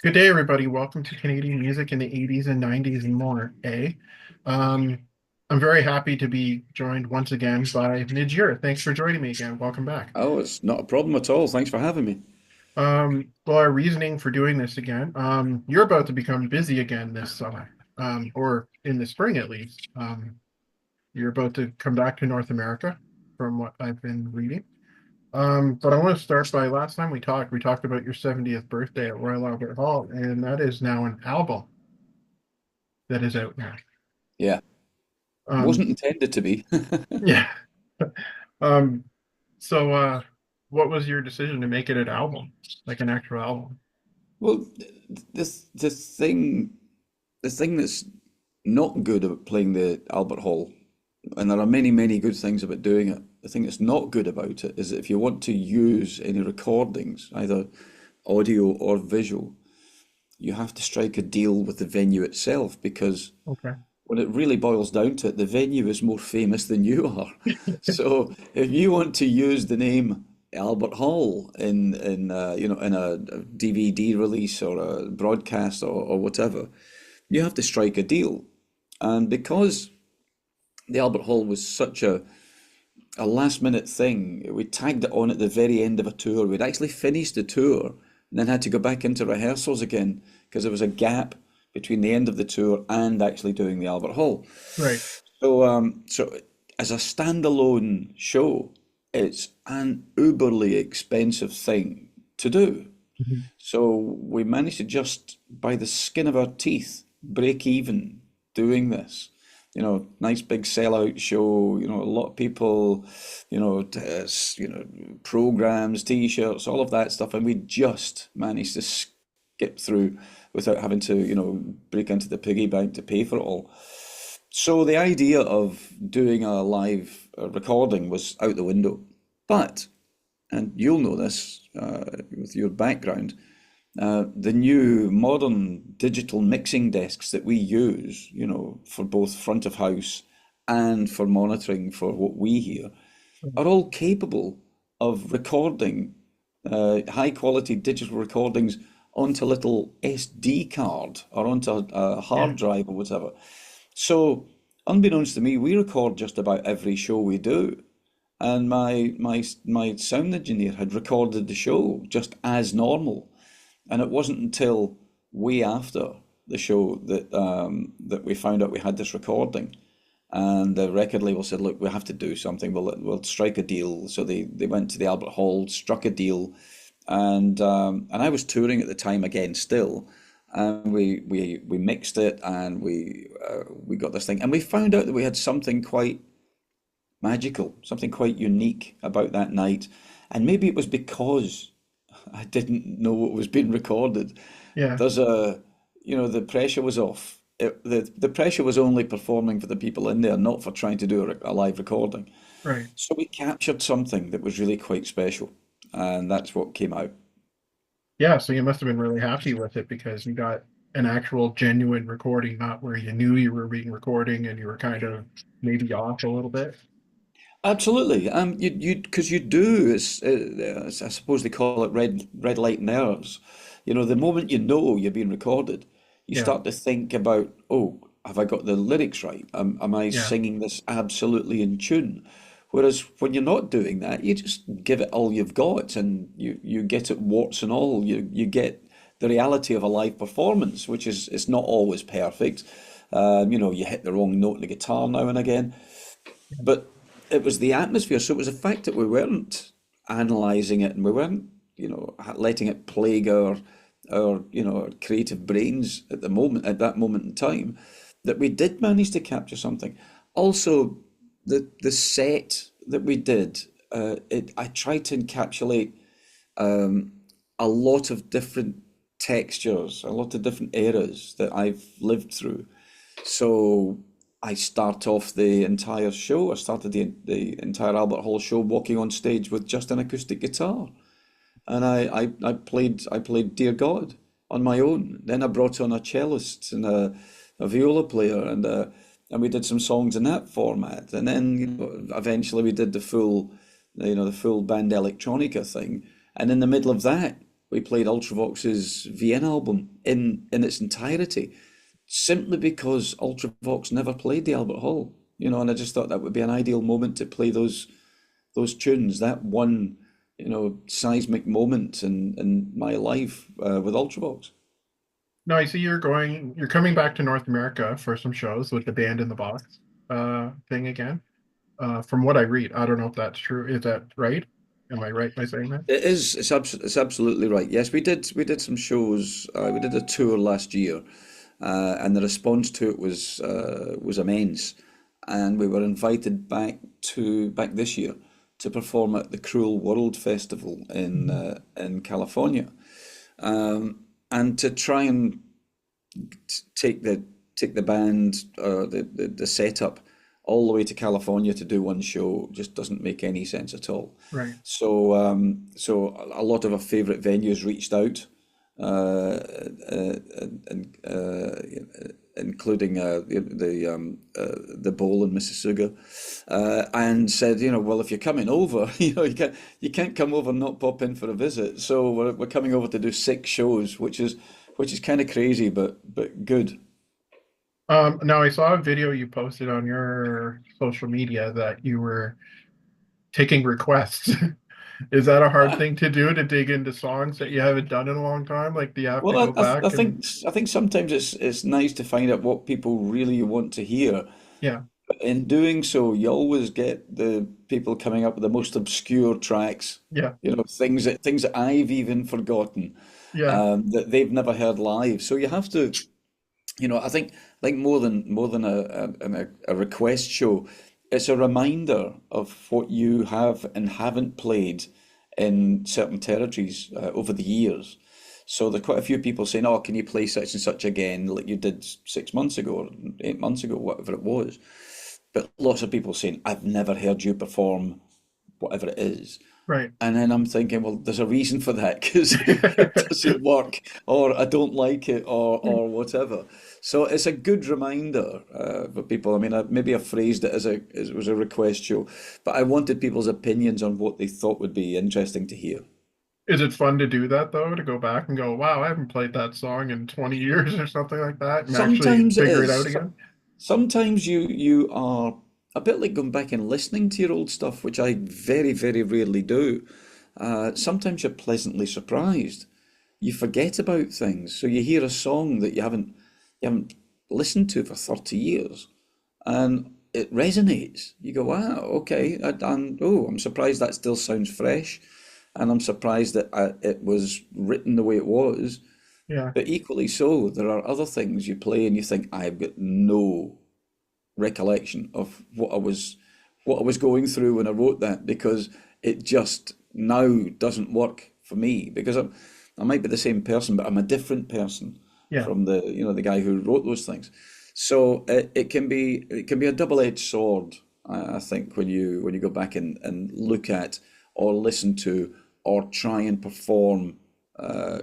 Good day, everybody. Welcome to Canadian music in the 80s and 90s and more, eh? Um, I'm very happy to be joined once again by Midge Ure. Thanks for joining me again. Welcome back. Oh, it's not a problem at all. Thanks for having me. Well, our reasoning for doing this again, you're about to become busy again this summer, or in the spring at least. You're about to come back to North America, from what I've been reading. But I want to start by last time we talked about your 70th birthday at Royal Albert Hall, and that is now an album that is out now. Yeah, Um, wasn't intended to be. yeah. Um, so what was your decision to make it an album, like an actual album? Well, this the thing that's not good about playing the Albert Hall, and there are many, many good things about doing it. The thing that's not good about it is that if you want to use any recordings, either audio or visual, you have to strike a deal with the venue itself because Okay. when it really boils down to it, the venue is more famous than you are. So if you want to use the name Albert Hall in a DVD release or a broadcast or whatever, you have to strike a deal. And because the Albert Hall was such a last minute thing, we tagged it on at the very end of a tour. We'd actually finished the tour and then had to go back into rehearsals again because there was a gap between the end of the tour and actually doing the Albert Hall. Right. So as a standalone show, it's an uberly expensive thing to do. Mhm. So we managed to just, by the skin of our teeth, break even doing this. Nice big sellout show. A lot of people. Programs, T-shirts, all of that stuff, and we just managed to skip through without having to, break into the piggy bank to pay for it all. So the idea of doing a live recording was out the window. But, and you'll know this with your background, the new modern digital mixing desks that we use, for both front of house and for monitoring for what we hear, are all capable of recording high quality digital recordings onto a little SD card or onto a Yeah. hard drive or whatever. So, unbeknownst to me, we record just about every show we do. And my sound engineer had recorded the show just as normal. And it wasn't until way after the show that we found out we had this recording. And the record label said, "Look, we have to do something. We'll strike a deal." So they went to the Albert Hall, struck a deal, and I was touring at the time again still, and we mixed it and we got this thing, and we found out that we had something quite magical, something quite unique about that night, and maybe it was because I didn't know what was being recorded. Yeah. There's the pressure was off. The pressure was only performing for the people in there, not for trying to do a live recording. Right. So we captured something that was really quite special, and that's what came out. Yeah. So you must have been really happy with it because you got an actual genuine recording, not where you knew you were being recording and you were kind of maybe off a little bit. Absolutely. Because you do. I suppose they call it red light nerves. The moment you know you're being recorded, you Yeah. start to think about, oh, have I got the lyrics right? Am I Yeah. singing this absolutely in tune? Whereas when you're not doing that, you just give it all you've got, and you get it warts and all. You get the reality of a live performance, which is it's not always perfect. You hit the wrong note on the guitar now and again. But it was the atmosphere. So it was the fact that we weren't analysing it and we weren't, letting it plague our creative brains at that moment in time, that we did manage to capture something. Also, the set that we did, I tried to encapsulate a lot of different textures, a lot of different eras that I've lived through. So I start off the entire show. I started the entire Albert Hall show walking on stage with just an acoustic guitar, and I played Dear God on my own. Then I brought on a cellist and a viola player, and we did some songs in that format. And then eventually we did the full band electronica thing. And in the middle of that, we played Ultravox's Vienna album in its entirety, simply because Ultravox never played the Albert Hall. And I just thought that would be an ideal moment to play those tunes, that one, seismic moment in my life with Ultravox. No, I see you're coming back to North America for some shows with the Band in the Box thing again. From what I read, I don't know if that's true. Is that right? Am I right by saying that? It is. It's absolutely right. Yes, we did some shows. We did a tour last year, and the response to it was immense. And we were invited back this year to perform at the Cruel World Festival Mhm. in California, and to try and take the band, the setup all the way to California to do one show just doesn't make any sense at all. Right. So a lot of our favourite venues reached out, and including the Bowl in Mississauga, and said, well, if you're coming over, you can't come over and not pop in for a visit. So we're coming over to do 6 shows, which is kind of crazy, but good. Now I saw a video you posted on your social media that you were taking requests. Is that a hard thing to do to dig into songs that you haven't done in a long time? Like, do you have to Well, go I back and think I think sometimes it's nice to find out what people really want to hear. yeah, In doing so, you always get the people coming up with the most obscure tracks, yeah, things that I've even forgotten, yeah, that they've never heard live. So you have to, I think more than a request show, it's a reminder of what you have and haven't played in certain territories over the years. So there are quite a few people saying, "Oh, can you play such and such again, like you did 6 months ago or 8 months ago, whatever it was." But lots of people saying, "I've never heard you perform whatever it is." right. And then I'm thinking, well, there's a reason for that because it doesn't work, or I don't like it, or whatever. So it's a good reminder for people. I mean, maybe I phrased it as it was a request show, but I wanted people's opinions on what they thought would be interesting to hear. Is it fun to do that though, to go back and go, wow, I haven't played that song in 20 years or something like that and actually Sometimes it figure it out is. again? Sometimes you are a bit like going back and listening to your old stuff, which I very, very rarely do. Sometimes you're pleasantly surprised. You forget about things, so you hear a song that you haven't listened to for 30 years, and it resonates. You go, wow, okay, I'm surprised that still sounds fresh, and I'm surprised that it was written the way it was. Yeah, But equally so, there are other things you play and you think, I've got no recollection of what I was going through when I wrote that because it just now doesn't work for me because I might be the same person, but I'm a different person yeah. from the guy who wrote those things. So it can be a double-edged sword, I think, when you go back and look at or listen to or try and perform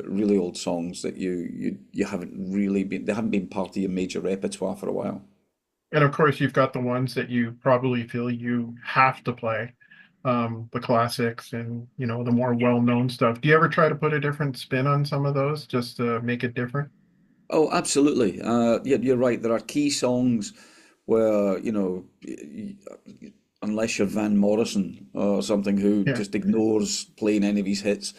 really old songs that you haven't really been they haven't been part of your major repertoire for a while. And of course, you've got the ones that you probably feel you have to play, the classics and, the more well-known stuff. Do you ever try to put a different spin on some of those just to make it different? Oh, absolutely. Yeah, you're right. There are key songs where, unless you're Van Morrison or something who Yeah, just ignores playing any of his hits,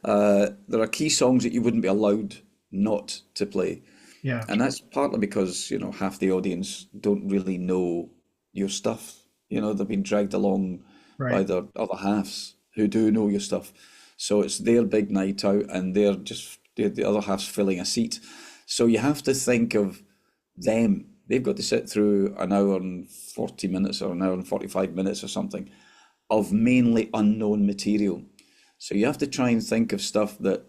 there are key songs that you wouldn't be allowed not to play. yeah, And that's partly because, half the audience don't really know your stuff. They've been dragged along by right. their other halves who do know your stuff. So it's their big night out and the other half's filling a seat. So you have to think of them. They've got to sit through an hour and 40 minutes or an hour and 45 minutes or something of mainly unknown material. So you have to try and think of stuff that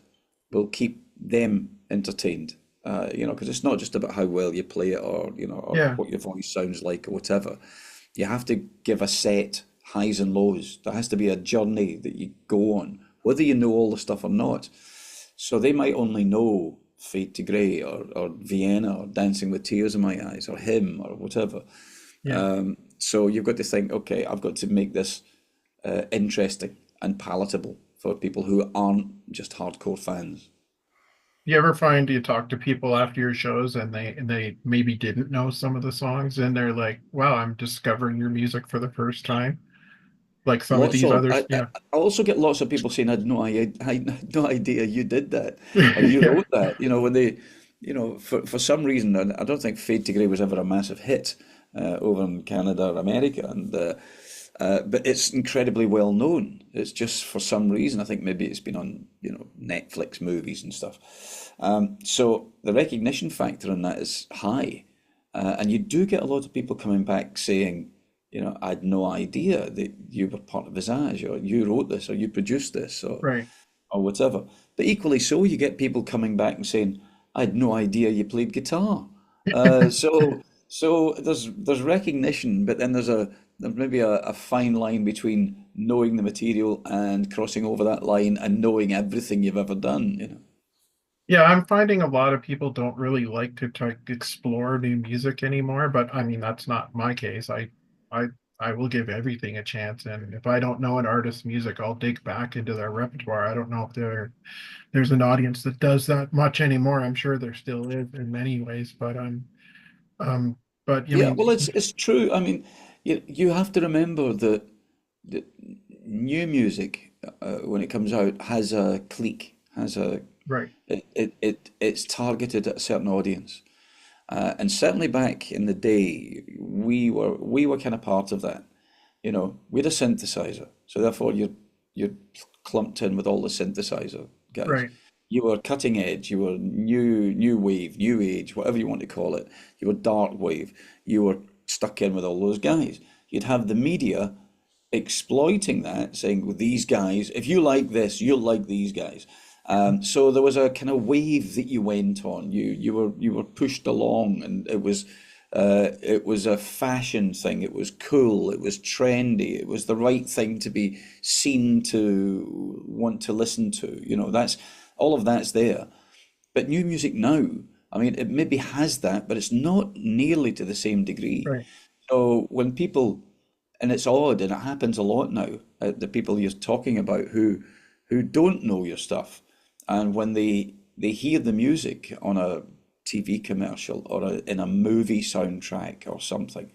will keep them entertained. Because it's not just about how well you play it or Yeah, what your voice sounds like or whatever. You have to give a set highs and lows. There has to be a journey that you go on, whether you know all the stuff or not. So they might only know Fade to Grey or Vienna or Dancing with Tears in My Eyes or Him or whatever. yeah. So you've got to think, okay, I've got to make this interesting and palatable for people who aren't just hardcore fans. You ever find you talk to people after your shows and they maybe didn't know some of the songs and they're like, "Wow, I'm discovering your music for the first time." Like some of Lots these of others, I yeah. also get lots of people saying, I had no idea you did that or you Yeah, wrote that. You know, when they, for some reason, and I don't think Fade to Grey was ever a massive hit over in Canada or America, and but it's incredibly well known. It's just for some reason, I think maybe it's been on, Netflix movies and stuff. So the recognition factor in that is high. And you do get a lot of people coming back saying, I had no idea that you were part of Visage, or you wrote this, or you produced this, right. or whatever. But equally so, you get people coming back and saying, I had no idea you played guitar. So there's recognition, but then there's maybe a fine line between knowing the material and crossing over that line and knowing everything you've ever done. Yeah, I'm finding a lot of people don't really like to explore new music anymore, but I mean that's not my case. I I will give everything a chance, and if I don't know an artist's music, I'll dig back into their repertoire. I don't know if there's an audience that does that much anymore. I'm sure there still is in many ways, um but I Yeah, mean well, it's true. I mean, you have to remember that new music, when it comes out, has a clique, has a right, it's targeted at a certain audience. And certainly back in the day, we were kind of part of that. We had a synthesizer, so therefore you're clumped in with all the synthesizer guys. right, You were cutting edge, you were new wave, new age, whatever you want to call it. You were dark wave. You were stuck in with all those guys. You'd have the media exploiting that, saying, "With these guys, if you like this, you'll like these guys." So there was a kind of wave that you went on. You were pushed along, and it was a fashion thing. It was cool. It was trendy. It was the right thing to be seen to want to listen to. That's all of that's there. But new music now, I mean, it maybe has that, but it's not nearly to the same degree. right. So when people, and it's odd, and it happens a lot now, the people you're talking about who don't know your stuff, and when they hear the music on a TV commercial or in a movie soundtrack or something,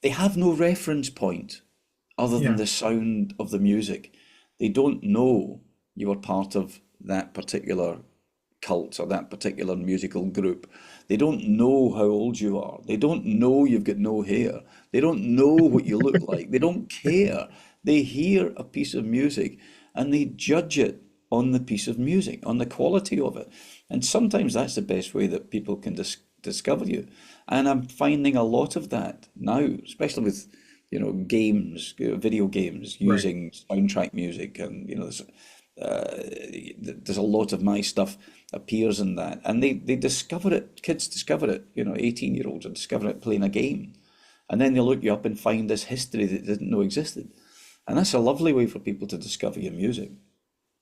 they have no reference point other than Yeah, the sound of the music. They don't know you were part of that particular cult or that particular musical group. They don't know how old you are. They don't know you've got no hair. They don't know what you look like. They don't care. They hear a piece of music and they judge it on the piece of music, on the quality of it. And sometimes that's the best way that people can discover you. And I'm finding a lot of that now, especially with, games, video games right. using soundtrack music, and there's a lot of my stuff appears in that, and they discover it. Kids discover it. 18-year-olds are discovering it playing a game, and then they look you up and find this history that they didn't know existed, and that's a lovely way for people to discover your music.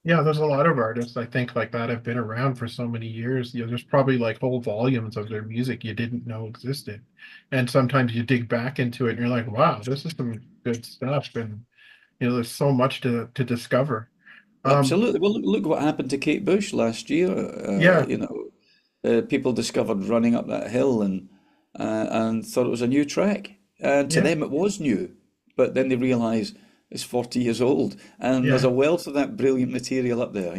Yeah, there's a lot of artists I think like that have been around for so many years. There's probably like whole volumes of their music you didn't know existed. And sometimes you dig back into it and you're like, wow, this is some good stuff. And there's so much to discover. Um, Absolutely. Well, look what happened to Kate Bush last year. yeah, People discovered running up that hill and thought it was a new track. And to yeah, them, it was new. But then they realised it's 40 years old, and there's yeah. a wealth of that brilliant material up there.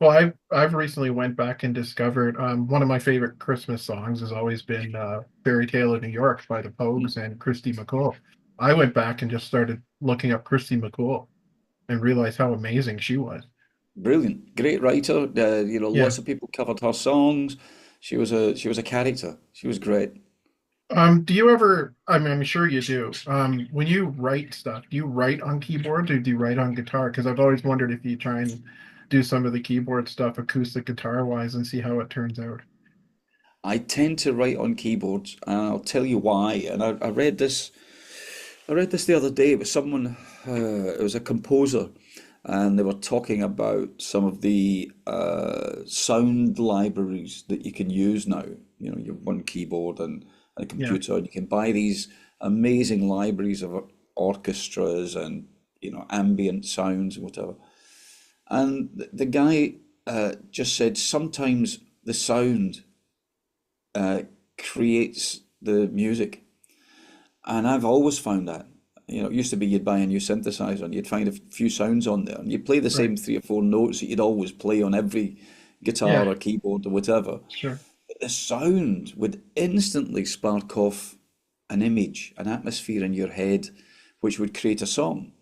Well, I've recently went back and discovered one of my favorite Christmas songs has always been "Fairy Tale of New York" by the Pogues and Christy McCool. I went back and just started looking up Christy McCool and realized how amazing she was. Brilliant, great writer. Yeah. Lots of people covered her songs. She was a character. She was great. Do you ever, I mean, I'm sure you do. When you write stuff, do you write on keyboard or do you write on guitar? Because I've always wondered if you try and do some of the keyboard stuff acoustic guitar wise and see how it turns out. I tend to write on keyboards, and I'll tell you why. And I read this. I read this the other day. It was someone. It was a composer, and they were talking about some of the sound libraries that you can use now. You have one keyboard and a Yeah. computer, and you can buy these amazing libraries of orchestras and ambient sounds and whatever. And the guy just said sometimes the sound uh, creates the music. And I've always found that. It used to be you'd buy a new synthesizer and you'd find a few sounds on there and you'd play the Right. same three or four notes that you'd always play on every guitar Yeah. or keyboard or whatever. Sure. But the sound would instantly spark off an image, an atmosphere in your head, which would create a song.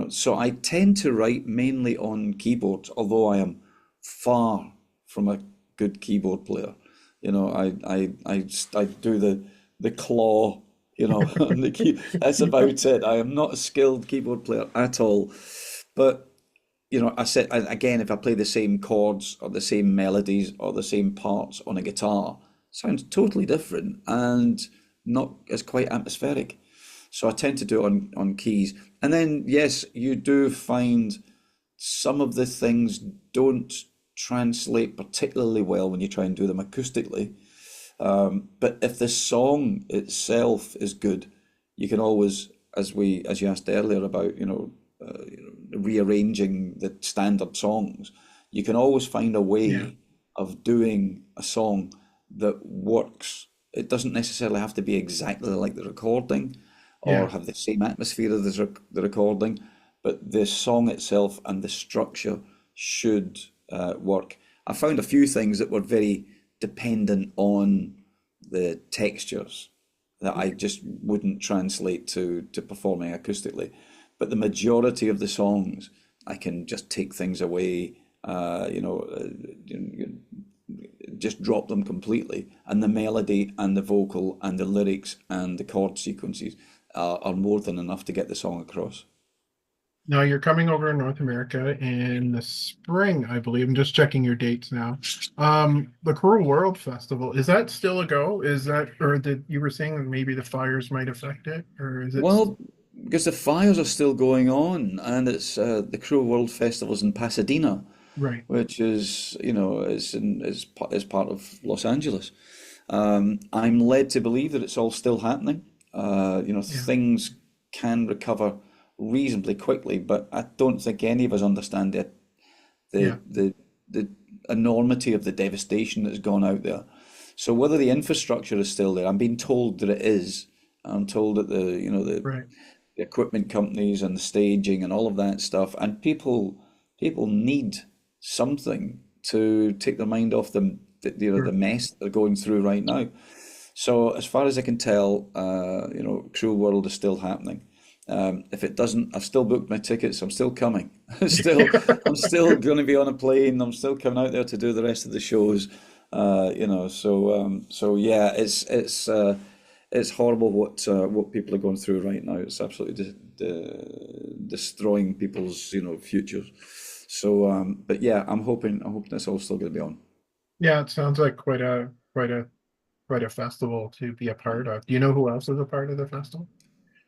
So I tend to write mainly on keyboards, although I am far from a good keyboard player. I do the claw, on the key. That's about it. I am not a skilled keyboard player at all. But I said again, if I play the same chords or the same melodies or the same parts on a guitar, sounds totally different and not as quite atmospheric. So I tend to do it on keys. And then, yes, you do find some of the things don't translate particularly well when you try and do them acoustically. But if the song itself is good, you can always, as you asked earlier about, rearranging the standard songs, you can always find a Yeah. way of doing a song that works. It doesn't necessarily have to be exactly like the recording or Yeah. have the same atmosphere as the recording, but the song itself and the structure should work. I found a few things that were very dependent on the textures that I just wouldn't translate to performing acoustically. But the majority of the songs, I can just take things away, just drop them completely, and the melody and the vocal and the lyrics and the chord sequences are more than enough to get the song across. Now you're coming over to North America in the spring, I believe. I'm just checking your dates now. The Cruel World Festival, is that still a go? Is that, or did you were saying that maybe the fires might affect it, or is it Well, because the fires are still going on, and it's the Cruel World Festival's in Pasadena, right? which is, is part of Los Angeles. I'm led to believe that it's all still happening. Yeah. Things can recover reasonably quickly, but I don't think any of us understand the Yeah. the the enormity of the devastation that's gone out there. So whether the infrastructure is still there, I'm being told that it is. I'm told that Right. the equipment companies and the staging and all of that stuff, and people need something to take their mind off the Sure. mess that they're going through right now. So as far as I can tell, Cruel World is still happening. If it doesn't, I've still booked my tickets. I'm still coming. I'm still going to be on a plane. I'm still coming out there to do the rest of the shows. So yeah, it's horrible what people are going through right now. It's absolutely destroying people's futures. So, but yeah, I'm hoping it's all still going to be on. Yeah, it sounds like quite a festival to be a part of. Do you know who else is a part of the festival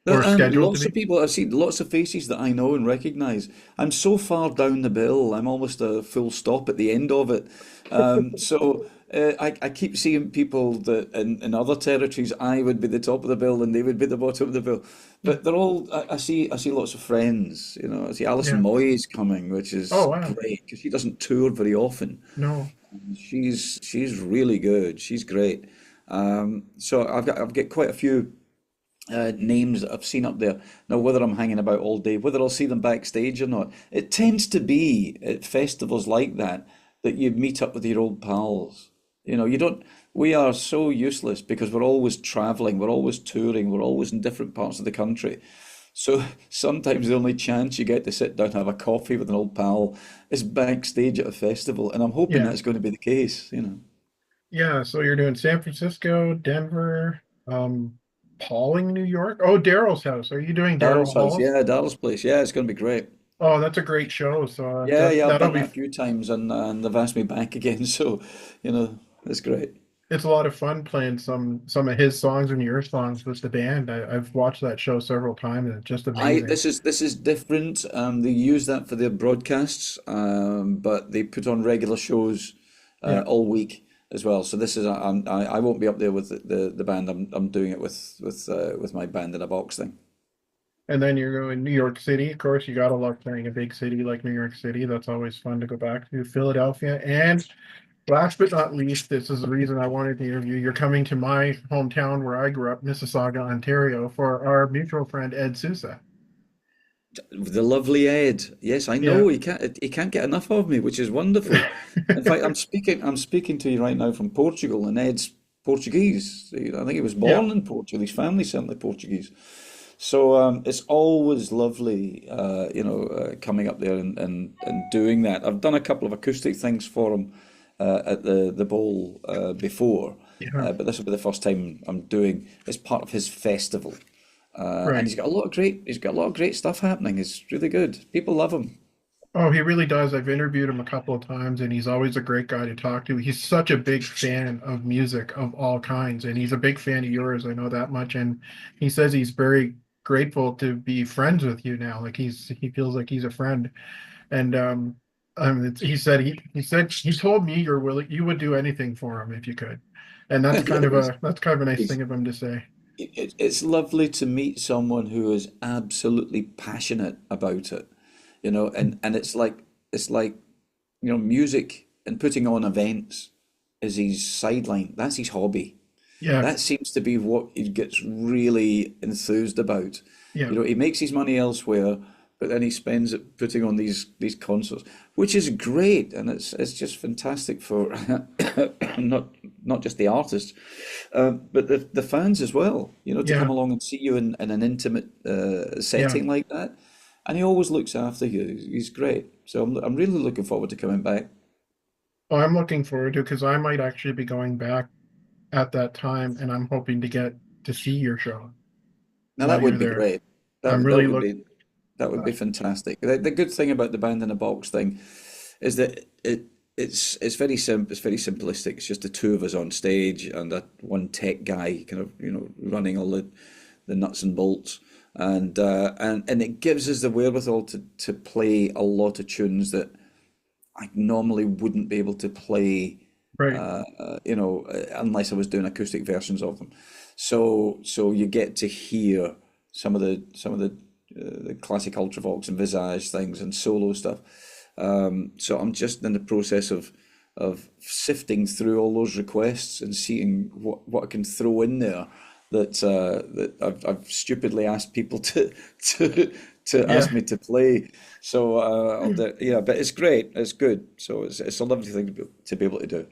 or scheduled to Lots be? of people, I've seen lots of faces that I know and recognize. I'm so far down the bill, I'm almost a full stop at the end of it. I keep seeing people that in other territories, I would be the top of the bill and they would be the bottom of the bill. Hmm. But they're all, I see lots of friends, I see Alison Yeah. Moy is coming, which Oh is wow. great because she doesn't tour very often. No. She's really good. She's great. So I've got quite a few names that I've seen up there. Now, whether I'm hanging about all day, whether I'll see them backstage or not, it tends to be at festivals like that that you meet up with your old pals. You don't, we are so useless because we're always traveling, we're always touring, we're always in different parts of the country. So sometimes the only chance you get to sit down and have a coffee with an old pal is backstage at a festival, and I'm hoping Yeah. that's going to be the case. Yeah. So you're doing San Francisco, Denver, Pauling, New York. Oh, Daryl's house. Are you doing Daryl's Daryl house, Hall's? yeah, Daryl's place, yeah, it's going to be great. Oh, that's a great show. So Yeah, yeah, I've that'll done be that a few times and they've asked me back again, so it's great. it's a lot of fun playing some of his songs and your songs with the band. I've watched that show several times and it's just I amazing. this is different. They use that for their broadcasts, but they put on regular shows Yeah. all week as well. So this is I won't be up there with the band. I'm doing it with my band in a box thing. And then you're going New York City. Of course, you gotta love playing a big city like New York City. That's always fun to go back to. Philadelphia. And last but not least, this is the reason I wanted to interview. You're coming to my hometown where I grew up, Mississauga, Ontario, for our mutual friend Ed Sousa. The lovely Ed. Yes, I Yeah. know he can't get enough of me, which is wonderful. In fact, I'm speaking to you right now from Portugal, and Ed's Portuguese. I think he was Yeah. born in Portugal. His family's certainly Portuguese. So it's always lovely, coming up there and doing that. I've done a couple of acoustic things for him at the bowl before, Yeah. but this will be the first time I'm doing. It's part of his festival, and Right. he's got a lot of great stuff happening. It's really good. People love him. Oh, he really does. I've interviewed him a couple of times, and he's always a great guy to talk to. He's such a big fan of music of all kinds, and he's a big fan of yours. I know that much. And he says he's very grateful to be friends with you now. Like he feels like he's a friend. And he told me you would do anything for him if you could, and that's kind of a nice He's thing of him to say. it's lovely to meet someone who is absolutely passionate about it, and it's like music and putting on events is his sideline. That's his hobby. Yeah. That seems to be what he gets really enthused about. Yeah. He makes his money elsewhere, but then he spends it putting on these concerts, which is great, and it's just fantastic for not just the artists, but the fans as well. To come Yeah. along and see you in an intimate Yeah. setting like that, and he always looks after you. He's great. So I'm really looking forward to coming back. Well, I'm looking forward to because I might actually be going back at that time, and I'm hoping to get to see your show Now while that you're would be there. great. I'm That really would look. be that would Uh, be fantastic. The good thing about the band in a box thing is that it's very it's very simplistic. It's just the two of us on stage and that one tech guy kind of running all the nuts and bolts, and it gives us the wherewithal to play a lot of tunes that I normally wouldn't be able to play, right. unless I was doing acoustic versions of them. So you get to hear some of the classic Ultravox and Visage things and solo stuff. So I'm just in the process of sifting through all those requests and seeing what I can throw in there that I've stupidly asked people to Yeah. ask me to play. So yeah, but it's great. It's good. So it's a lovely thing to be able to do.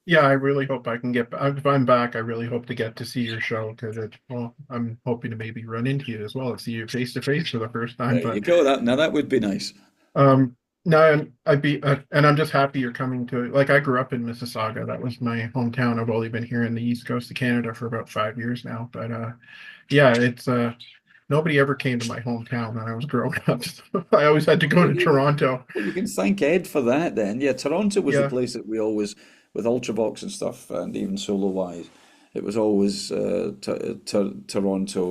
Yeah, I really hope I can if I'm back, I really hope to get to see your show because well, I'm hoping to maybe run into you as well and see you face to face for the first time. There you But go. That would be nice. no, and and I'm just happy you're coming to like I grew up in Mississauga. That was my hometown. I've only been here in the east coast of Canada for about 5 years now. But yeah, it's nobody ever came to my hometown when I was growing up. So I always had to go Well, to you Toronto. well, you can thank Ed for that then. Yeah, Toronto was the Yeah, place that we always, with Ultravox and stuff, and even solo wise, it was always Toronto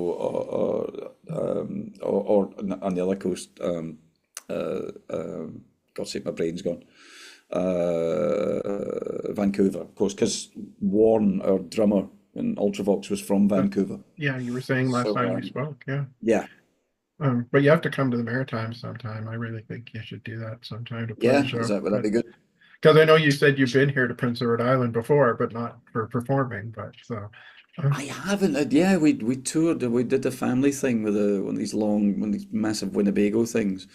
or on the other coast. God save my brain's gone. Vancouver, of course, because Warren, our drummer in Ultravox, was from uh, Vancouver. yeah. You were saying last So time we spoke. Yeah. yeah, But you have to come to the Maritimes sometime. I really think you should do that sometime to play a yeah, is show. that would that But be good? because I know you said you've been here to Prince Edward Island before, but not for performing. But so, uh, I haven't. Yeah, we toured. We did the family thing with one of these massive Winnebago things,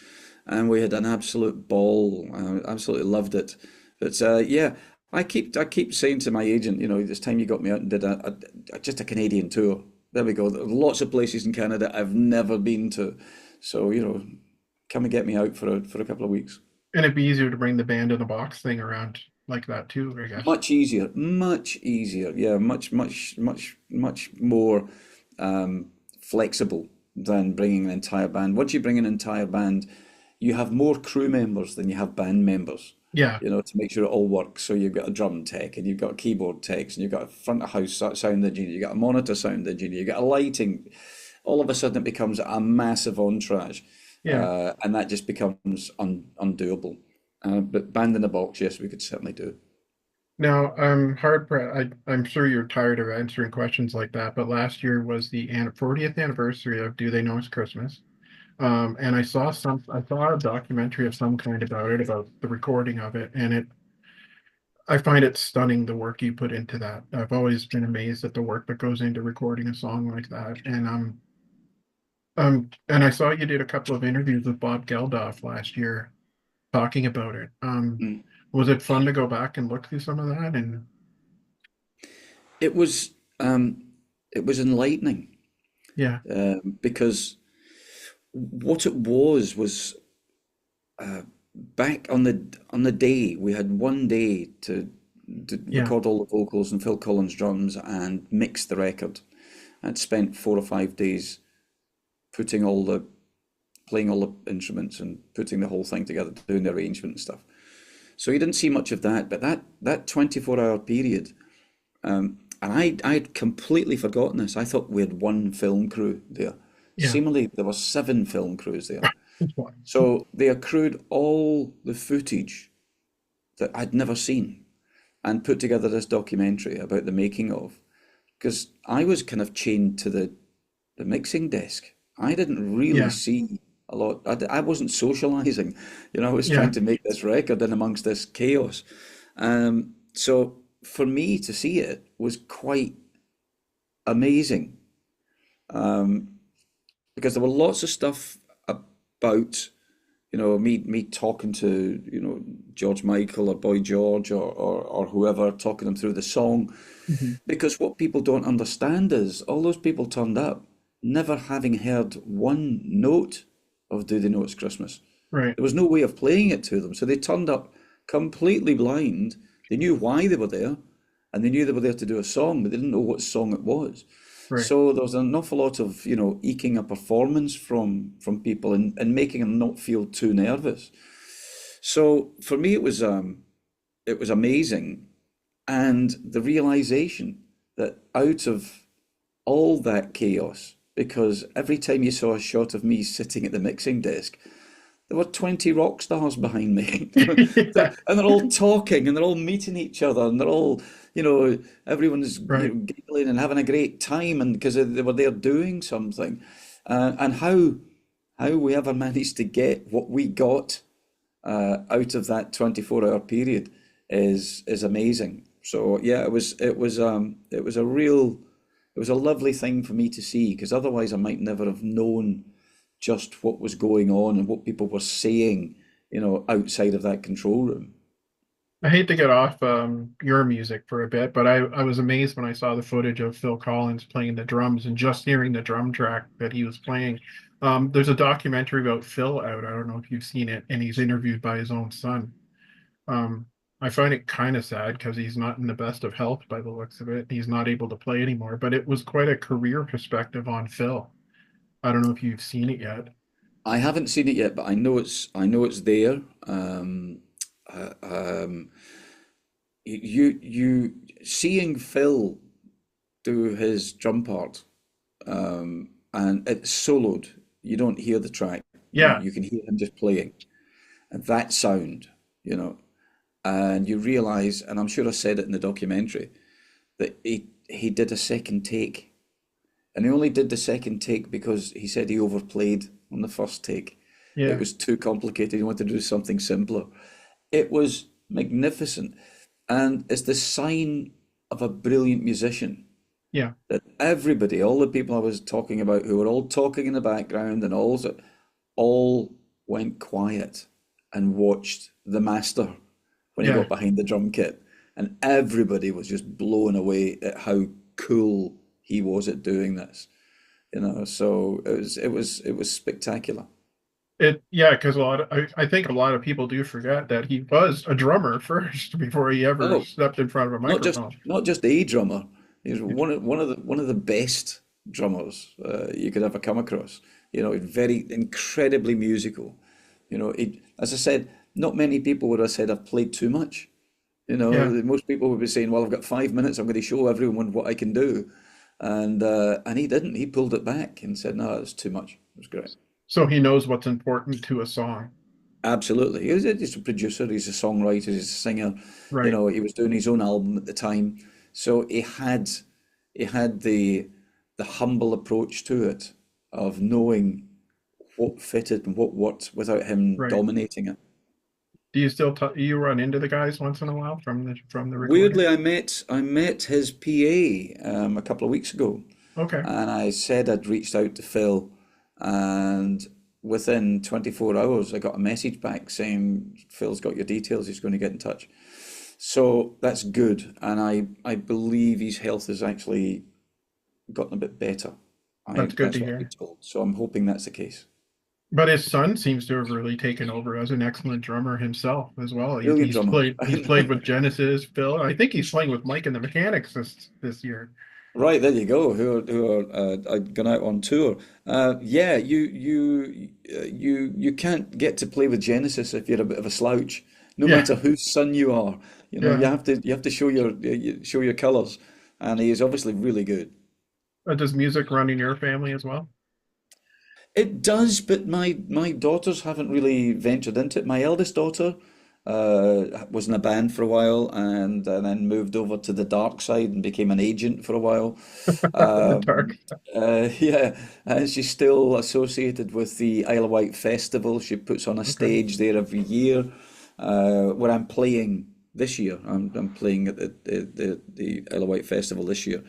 and we had an absolute ball. I absolutely loved it. But yeah, I keep saying to my agent, this time you got me out and did just a Canadian tour. There we go. There are lots of places in Canada I've never been to, so come and get me out for a couple of weeks. and it'd be easier to bring the band in a box thing around like that too, I guess. Much easier, much easier. Yeah, much, much, much, much more flexible than bringing an entire band. Once you bring an entire band, you have more crew members than you have band members, Yeah, to make sure it all works. So you've got a drum tech, and you've got keyboard techs, and you've got a front of house sound engineer, you've got a monitor sound engineer, you've got a lighting. All of a sudden, it becomes a massive entourage, yeah. and that just becomes undoable. But band in a box, yes, we could certainly do. Now, I'm hard pre I'm sure you're tired of answering questions like that, but last year was the 40th anniversary of Do They Know It's Christmas? And I saw a documentary of some kind about it, about the recording of it, and I find it stunning the work you put into that. I've always been amazed at the work that goes into recording a song like that. And I saw you did a couple of interviews with Bob Geldof last year talking about it. Mm. Was it fun to go back and look through some of that? And It was um, it was enlightening yeah, because what it was back on the day we had one day to yeah, record all the vocals and Phil Collins drums and mix the record. I'd spent 4 or 5 days putting all the playing all the instruments and putting the whole thing together, doing the arrangement and stuff. So you didn't see much of that, but that 24-hour period, and I'd completely forgotten this. I thought we had one film crew there. yeah. Seemingly there were seven film crews there. So they accrued all the footage that I'd never seen and put together this documentary about the making of. Because I was kind of chained to the mixing desk. I didn't really Yeah, see a lot. I wasn't socializing. I was trying yeah. to make this record in amongst this chaos. So for me to see it was quite amazing, because there were lots of stuff about, me talking to, George Michael or Boy George or whoever, talking them through the song. Mhm. Because what people don't understand is all those people turned up never having heard one note of Do They Know It's Christmas. Right. There was no way of playing it to them. So they turned up completely blind. They knew why they were there, and they knew they were there to do a song, but they didn't know what song it was. Right. So there was an awful lot of, eking a performance from people and making them not feel too nervous. So for me, it was amazing, and the realization that out of all that chaos, because every time you saw a shot of me sitting at the mixing desk, there were 20 rock stars behind me. Yeah. And they're all talking and they're all meeting each other and they're all, everyone's, Right. giggling and having a great time, and because they were there doing something. And how we ever managed to get what we got out of that 24-hour period is amazing. So yeah, it was a lovely thing for me to see, because otherwise I might never have known just what was going on and what people were saying, outside of that control room. I hate to get off your music for a bit, but I was amazed when I saw the footage of Phil Collins playing the drums and just hearing the drum track that he was playing. There's a documentary about Phil out. I don't know if you've seen it, and he's interviewed by his own son. Um, I find it kind of sad because he's not in the best of health by the looks of it. He's not able to play anymore, but it was quite a career perspective on Phil. I don't know if you've seen it yet. I haven't seen it yet, but I know it's there. Uh, um, you seeing Phil do his drum part, and it's soloed. You don't hear the track. You Yeah, you can hear him just playing, and that sound, and you realize, and I'm sure I said it in the documentary, that he did a second take, and he only did the second take because he said he overplayed on the first take. It yeah, was too complicated. He wanted to do something simpler. It was magnificent, and it's the sign of a brilliant musician yeah, that everybody, all the people I was talking about, who were all talking in the background and all went quiet and watched the master when he yeah. got behind the drum kit, and everybody was just blown away at how cool he was at doing this. So it was spectacular. Yeah, because I think a lot of people do forget that he was a drummer first before he ever Oh, stepped in front of a not just microphone. not just a drummer. He's one of the best drummers you could ever come across. Very incredibly musical. As I said, not many people would have said I've played too much. Yeah. Most people would be saying, "Well, I've got 5 minutes. I'm going to show everyone what I can do," and he didn't. He pulled it back and said, "No, that's too much. It was great." So he knows what's important to a song. Absolutely. He's a producer, he's a songwriter, he's a singer. You Right, know, he was doing his own album at the time. So he had the humble approach to it of knowing what fitted and what worked without him right. dominating it. Do you still you run into the guys once in a while from the recording? Weirdly, I met his PA a couple of weeks ago, Okay, and I said I'd reached out to Phil, and within 24 hours I got a message back saying Phil's got your details, he's going to get in touch. So that's good, and I believe his health has actually gotten a bit better. that's good That's to what I've been hear. told. So I'm hoping that's the case. But his son seems to have really taken over as an excellent drummer himself as well. He's, Brilliant he's drummer. played he's played with Genesis, Phil. I think he's playing with Mike and the Mechanics this year. Right, there you go. Who are gone out on tour? Yeah, you can't get to play with Genesis if you're a bit of a slouch, no Yeah, matter whose son you are. You know, you yeah. have to you have to show your colours, and he is obviously really good. Does music run in your family as well? It does, but my daughters haven't really ventured into it. My eldest daughter was in a band for a while, and then moved over to the dark side and became an agent for a while. The dark. Yeah, and she's still associated with the Isle of Wight Festival. She puts on a Okay. stage there every year, where I'm playing this year. I'm playing at the Isle of Wight Festival this year,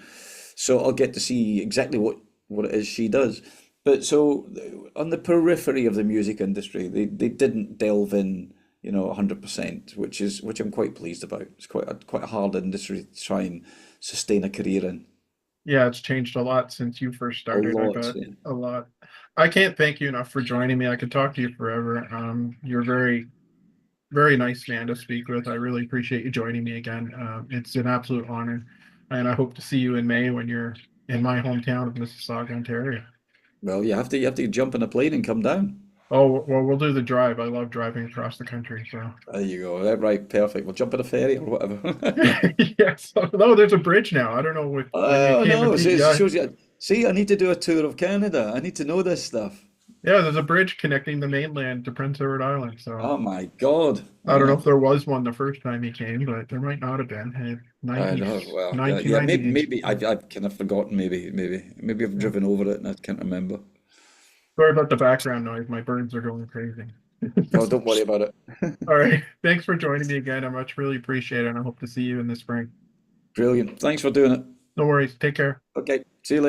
so I'll get to see exactly what it is she does. But so on the periphery of the music industry, they didn't delve in, 100%, which I'm quite pleased about. It's quite a hard industry to try and sustain a career in. Yeah, it's changed a lot since you first A started, I lot. bet. A lot. I can't thank you enough for joining me. I could talk to you forever. You're very, very nice man to speak with. I really appreciate you joining me again. It's an absolute honor. And I hope to see you in May when you're in my hometown of Mississauga, Ontario. Well, you have to jump in a plane and come down. Oh, well, we'll do the drive. I love driving across the country. So, There you go. Right, perfect. We'll jump in a ferry or whatever. yes. Oh, there's a bridge now. I don't know when you Oh came to no, it PEI. shows you. See, I need to do a tour of Canada. I need to know this stuff. Yeah, there's a bridge connecting the mainland to Prince Edward Island. So, Oh my God. I don't know Yeah. if there was one the first time he came, but there might not have been. Hey, I 90, know. Well, yeah. Maybe, 1998. maybe I've kind of forgotten. Maybe I've Yeah. driven over it and I can't remember. Sorry about the background noise. My birds are going crazy. Oh, don't worry about it. All right. Thanks for joining me again. I much really appreciate it. And I hope to see you in the spring. Brilliant. Thanks for doing it. No worries. Take care. Okay. See you later.